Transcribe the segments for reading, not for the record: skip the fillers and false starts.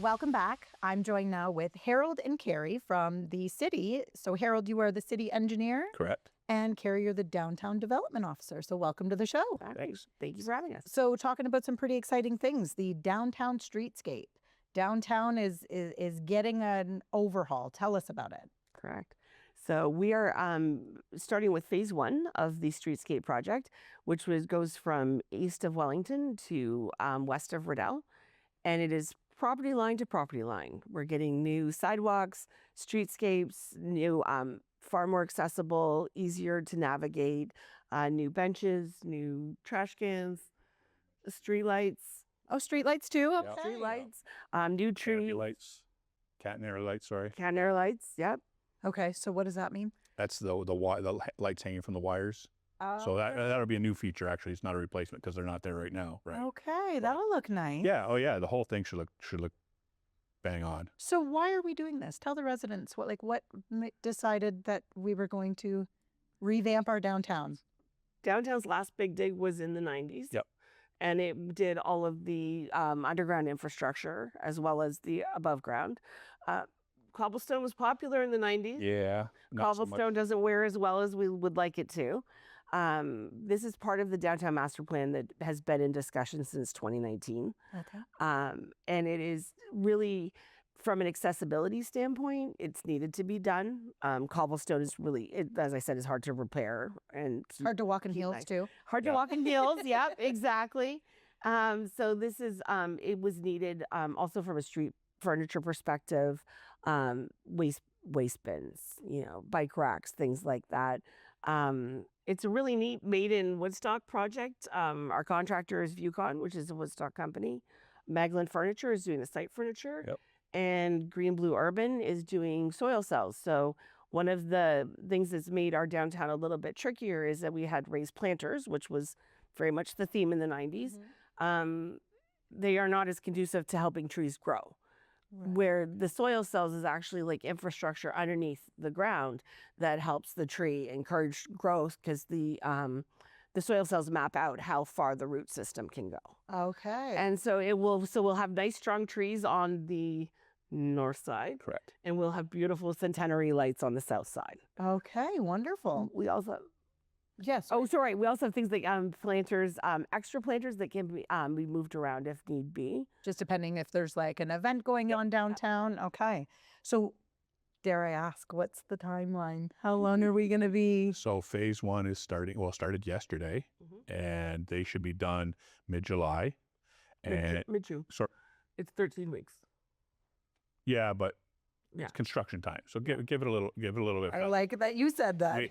welcome back. I'm joined now with Harold and Carrie from the city. So Harold, you are the city engineer. Correct. And Carrie, you're the downtown development officer. So welcome to the show. Thanks. Thank you for having us. So talking about some pretty exciting things, the downtown streetscape. Downtown is getting an overhaul. Tell us about it. Correct. So we are starting with phase 1 of the Streetscape project, which goes from east of Wellington to west of Riddell. And it is property line to property line. We're getting new sidewalks, streetscapes, new, far more accessible, easier to navigate, new benches, new trash cans, streetlights. Oh, streetlights too? Yeah. Okay. Streetlights, new tree. Canopy lights, catenary lights, sorry. Catenary lights, yep. Okay, so what does that mean? That's the lights hanging from the wires. So that'll be a new feature, actually. It's not a replacement because they're not there right now, right? Okay, that'll look nice. Yeah, oh yeah, the whole thing should look bang on. So why are we doing this? Tell the residents what decided that we were going to revamp our downtown. Downtown's last big dig was in the 90s. Yep. And it did all of the underground infrastructure as well as the above ground. Cobblestone was popular in the 90s. Yeah. Not so Cobblestone much. doesn't wear as well as we would like it to. This is part of the downtown master plan that has been in discussion since 2019. Okay. And it is really, from an accessibility standpoint, it's needed to be done. Cobblestone is really, as I said, is hard to repair. And It's hard to walk in heels too. Hard to walk in heels. Yep, exactly. So this is, it was needed also from a street furniture perspective, waste bins, bike racks, things like that. It's a really neat made in Woodstock project. Our contractor is Vucon, which is a Woodstock company. Magland Furniture is doing the site furniture. Yep. And Green Blue Urban is doing soil cells. So one of the things that's made our downtown a little bit trickier is that we had raised planters, which was very much the theme in the 90s. They are not as conducive to helping trees grow. Right. Where the soil cells is actually like infrastructure underneath the ground that helps the tree encourage growth because the soil cells map out how far the root system can go. Okay. And so we'll have nice strong trees on the north side. Correct. And we'll have beautiful centenary lights on the south side. Okay, wonderful. We also Yes. Oh, sorry. We also have things like planters, extra planters that can be moved around if need be. Just depending if there's like an event going on downtown. Okay. So dare I ask, what's the timeline? How long are we going to be? So phase 1 is started yesterday, and they should be done mid-July. And Mid-June. Sorry. It's 13 weeks. Yeah, but it's construction time. So give it a little bit. I like that you said that.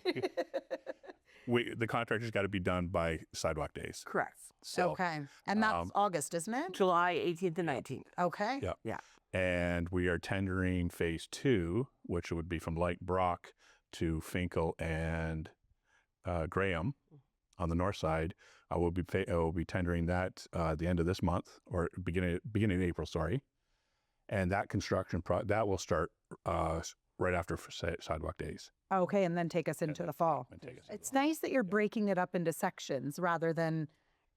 The contractor's got to be done by sidewalk days. Correct. So, okay. And that's August, isn't it? July 18th and 19th. Okay. Yeah. Yeah. And we are tendering phase 2, which would be from Light Brock to Finkel and Graham on the north side. I will be tendering that at the end of this month or beginning of April. Sorry. And that construction that will start right after sidewalk days. Okay, and then take us into the fall. It's nice that you're breaking it up into sections rather than,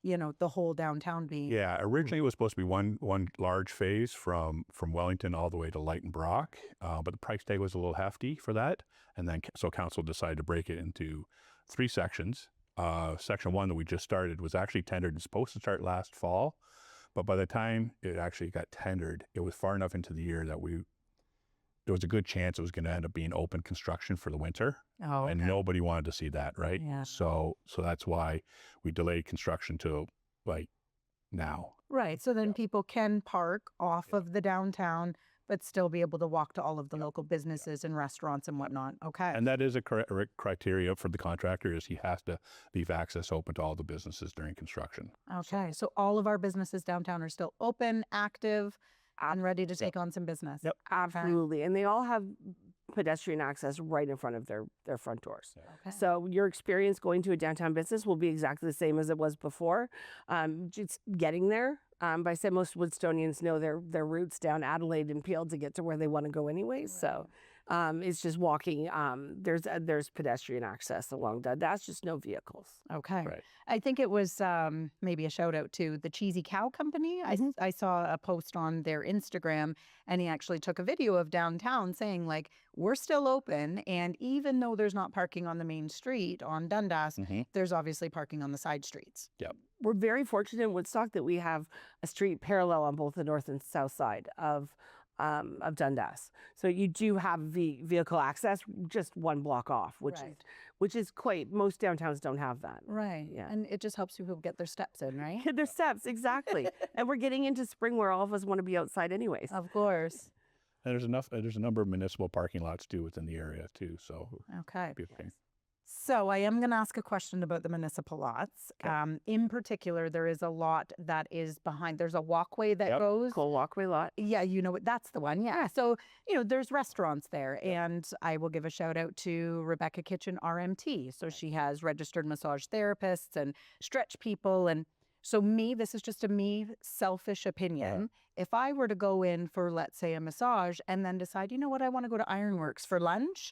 the whole downtown being. Yeah, originally it was supposed to be one large phase from Wellington all the way to Light and Brock, but the price tag was a little hefty for that, and then so council decided to break it into 3 sections. Section 1 that we just started was actually tendered and supposed to start last fall, but by the time it actually got tendered, it was far enough into the year that there was a good chance it was going to end up being open construction for the winter. Oh, okay. And nobody wanted to see that, right? Yeah. So that's why we delayed construction till like now. Right. So then people can park off of the downtown, but still be able to walk to all of the local businesses and restaurants and whatnot. Okay. And that is a criteria for the contractor is he has to leave access open to all the businesses during construction. Okay. So all of our businesses downtown are still open, active, and ready to take on some business. Yep. Absolutely. And they all have pedestrian access right in front of their front doors. Yeah. Okay. So your experience going to a downtown business will be exactly the same as it was before. Just getting there. But I said most Woodstonians know their routes down Adelaide and Peel to get to where they want to go anyway. Right. So It's just walking. There's pedestrian access along that. That's just no vehicles. Okay. Right. I think it was maybe a shout out to the Cheesy Cow Company. I saw a post on their Instagram, and he actually took a video of downtown saying, like, we're still open. And even though there's not parking on the main street on Dundas, there's obviously parking on the side streets. Yep. We're very fortunate in Woodstock that we have a street parallel on both the north and south side of Dundas. So you do have vehicle access just one block off, which is quite, most downtowns don't have that. Right. Yeah. And it just helps people get their steps in, right? Their steps, exactly. And we're getting into spring where all of us want to be outside anyways. Of course. And there's a number of municipal parking lots too within the area too. So Okay. be okay. So I am going to ask a question about the municipal lots. Okay. In particular, there is a lot that is behind. There's a walkway that goes. Cool walkway lot. Yeah, you know what? That's the one. Yeah. So, there's restaurants there. And I will give a shout out to Rebecca Kitchen RMT. So she has registered massage therapists and stretch people. And so this is just a selfish opinion. If I were to go in for, let's say, a massage and then decide, you know what, I want to go to Ironworks for lunch,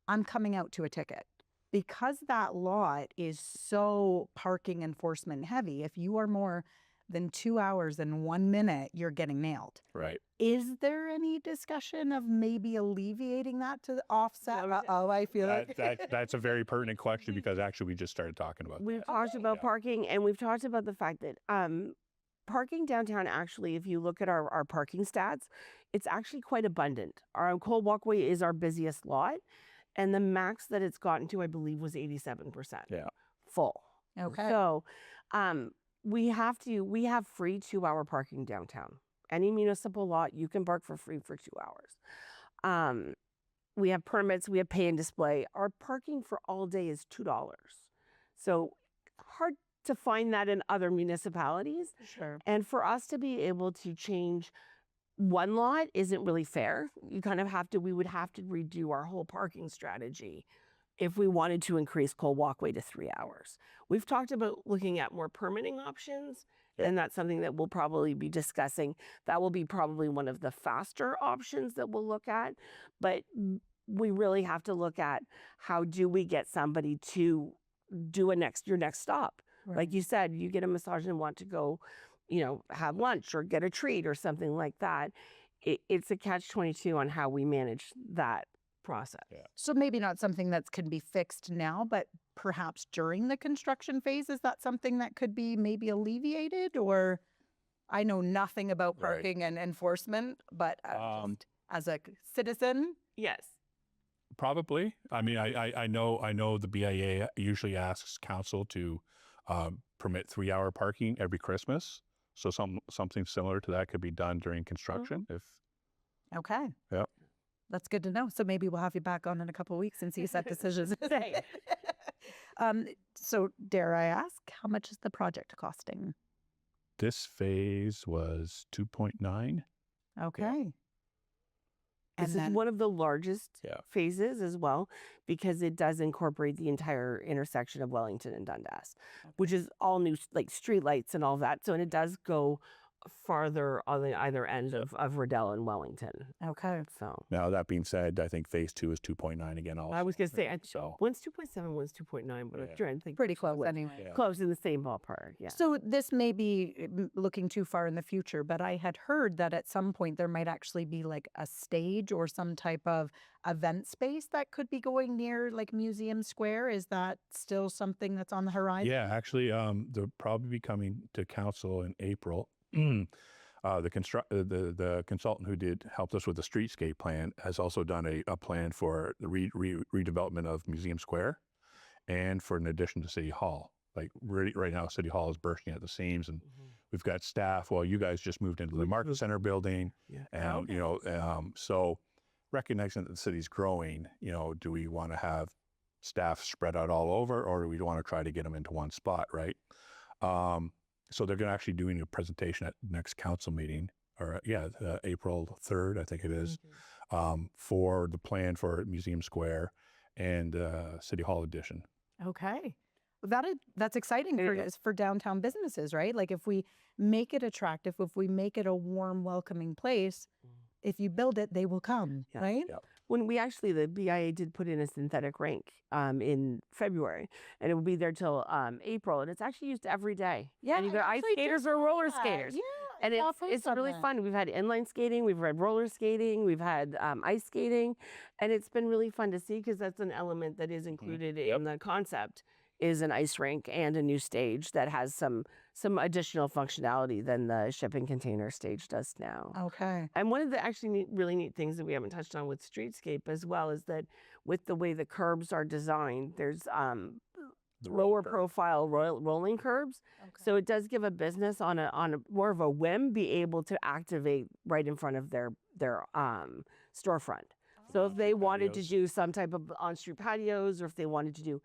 I'm coming out to a ticket. Because that lot is so parking enforcement heavy, if you are more than 2 hours and 1 minute, you're getting nailed. Right. Is there any discussion of maybe alleviating that to offset? I feel like That's a very pertinent question because actually we just started talking about We've that. talked about parking, and we've talked about the fact that parking downtown, actually, if you look at our parking stats, it's actually quite abundant. Our Cold Walkway is our busiest lot. And the max that it's gotten to, I believe, was 87% full. Okay. So we have free 2-hour parking downtown. Any municipal lot, you can park for free for 2 hours. We have permits, we have pay and display. Our parking for all day is $2. So hard to find that in other municipalities. Sure. And for us to be able to change one lot isn't really fair. We would have to redo our whole parking strategy if we wanted to increase Cold Walkway to 3 hours. We've talked about looking at more permitting options, and that's something that we'll probably be discussing. That will be probably one of the faster options that we'll look at, but we really have to look at how do we get somebody to do your next stop. Right. Like you said, you get a massage and want to go have lunch or get a treat or something like that. It's a catch-22 on how we manage that process. Yeah. So maybe not something that can be fixed now, but perhaps during the construction phase, is that something that could be maybe alleviated? Or I know nothing about parking and enforcement, but just as a citizen. Yes. Probably. I mean, I know the BIA usually asks council to permit 3-hour parking every Christmas. So something similar to that could be done during construction. Okay. Yep. That's good to know. So maybe we'll have you back on in a couple of weeks and see if that decision is made. So dare I ask, how much is the project costing? This phase was 2.9. Okay. This is one of the largest phases as well, because it does incorporate the entire intersection of Wellington and Dundas, which is all new, like street lights and all that. So, and it does go farther on the either end of Riddell and Wellington. Okay. So Now, that being said, I think phase 2 is 2.9 again also. I was going to say, So one's 2.7, one's 2.9, but I'm trying to think. Pretty close anyway. Yeah. Close in the same ballpark, yeah. So this may be looking too far in the future, but I had heard that at some point there might actually be like a stage or some type of event space that could be going near like Museum Square. Is that still something that's on the horizon? Yeah, actually, they'll probably be coming to council in April. The consultant who helped us with the Streetscape plan has also done a plan for the redevelopment of Museum Square and for an addition to City Hall. Like right now, City Hall is bursting at the seams, and we've got staff. Well, you guys just moved into the Market Center building, and so recognizing that the city's growing, do we want to have staff spread out all over, or do we want to try to get them into one spot, right? So they're going to actually doing a presentation at next council meeting, or April 3rd, I think it is, for the plan for Museum Square and City Hall addition. Okay. That's exciting for downtown businesses, right? Like if we make it attractive, if we make it a warm, welcoming place, if you build it, they will come, right? Yep. when we actually, the BIA did put in a synthetic rink in February, and it will be there till April, and it's actually used every day. Yeah, and you I got ice actually skaters just or saw roller that. skaters. Yeah, And I saw it's posts on really that. fun. We've had inline skating, we've had roller skating, we've had ice skating, and it's been really fun to see because that's an element that is included in the concept, is an ice rink and a new stage that has some additional functionality than the shipping container stage does now. Okay. And one of the actually really neat things that we haven't touched on with Streetscape as well is that with the way the curbs are designed, there's lower profile rolling curbs. So it does give a business on a more of a whim be able to activate right in front of their storefront. So if they wanted to do some type of on-street patios, or if they wanted to do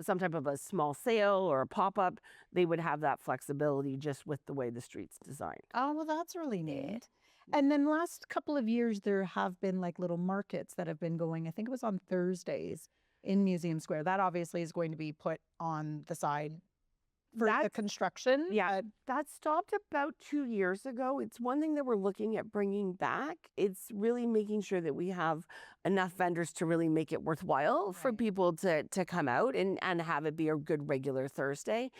some type of a small sale or a pop-up, they would have that flexibility just with the way the street's designed. Oh, well, that's really neat. And then last couple of years, there have been like little markets that have been going. I think it was on Thursdays in Museum Square. That obviously is going to be put on the side for the construction. Yeah, that stopped about 2 years ago. It's one thing that we're looking at bringing back. It's really making sure that we have enough vendors to really make it worthwhile for people to come out and have it be a good regular Thursday.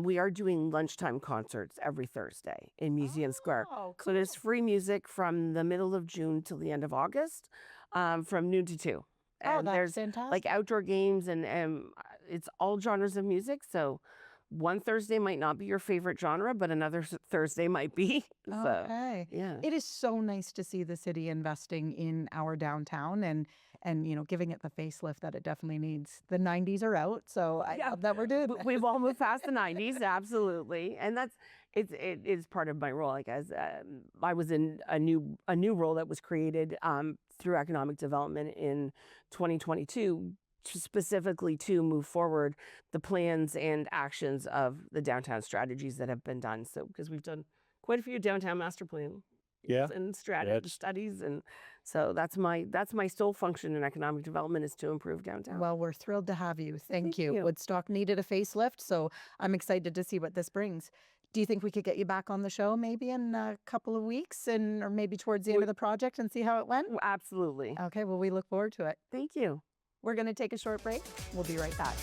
We are doing lunchtime concerts every Thursday in Museum Square. Oh, So there's free music from the middle of June till the end of August, from noon to 2. And that's there's fantastic. like outdoor games and it's all genres of music. So one Thursday might not be your favorite genre, but another Thursday might be. Okay. Yeah. It is so nice to see the city investing in our downtown and giving it the facelift that it definitely needs. The 90s are out, so I love that we're doing that. We've all moved past the 90s, absolutely. And it is part of my role. Like I was in a new role that was created through economic development in 2022, specifically to move forward the plans and actions of the downtown strategies that have been done. So because we've done quite a few downtown master plan and studies, and so that's my sole function in economic development, is to improve downtown. Well, we're thrilled to have you. Thank you. you. Woodstock needed a facelift, so I'm excited to see what this brings. Do you think we could get you back on the show maybe in a couple of weeks or maybe towards the end of the project and see how it went? Absolutely. Okay, well, we look forward to it. Thank you. We're going to take a short break. We'll be right back.